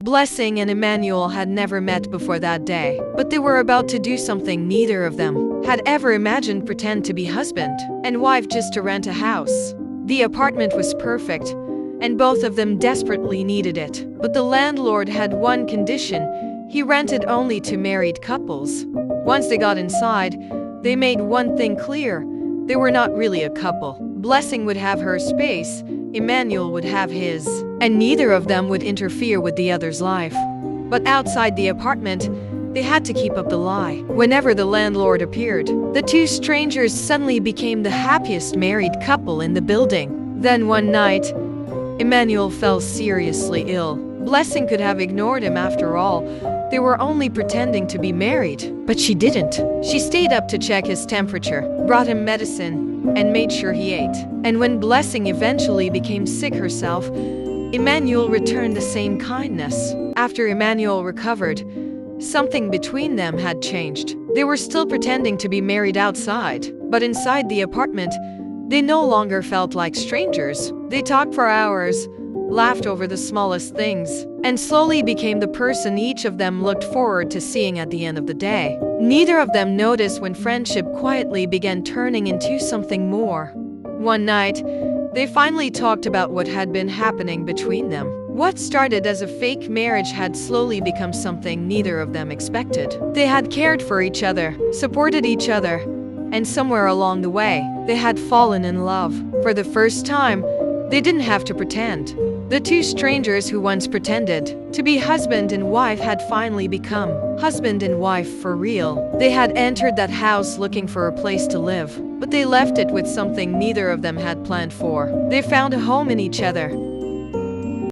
Blessing and Emmanuel had never met before that day, but they were about to do something neither of them had ever imagined: pretend to be husband and wife just to rent a house. The apartment was perfect, and both of them desperately needed it. But the landlord had one condition: he rented only to married couples. Once they got inside, they made one thing clear: they were not really a couple. Blessing would have her space, Emmanuel would have his, and neither of them would interfere with the other's life. But outside the apartment, they had to keep up the lie. Whenever the landlord appeared, the two strangers suddenly became the happiest married couple in the building. Then one night, Emmanuel fell seriously ill. Blessing could have ignored him. After all, they were only pretending to be married. But she didn't. She stayed up to check his temperature, brought him medicine, and made sure he ate. And when Blessing eventually became sick herself, Emmanuel returned the same kindness. After Emmanuel recovered, something between them had changed. They were still pretending to be married outside, but inside the apartment, they no longer felt like strangers. They talked for hours, laughed over the smallest things, and slowly became the person each of them looked forward to seeing at the end of the day. Neither of them noticed when friendship quietly began turning into something more. One night, they finally talked about what had been happening between them. What started as a fake marriage had slowly become something neither of them expected. They had cared for each other, supported each other, and somewhere along the way, they had fallen in love. For the first time, they didn't have to pretend. The two strangers who once pretended to be husband and wife had finally become husband and wife for real. They had entered that house looking for a place to live, but they left it with something neither of them had planned for. They found a home in each other,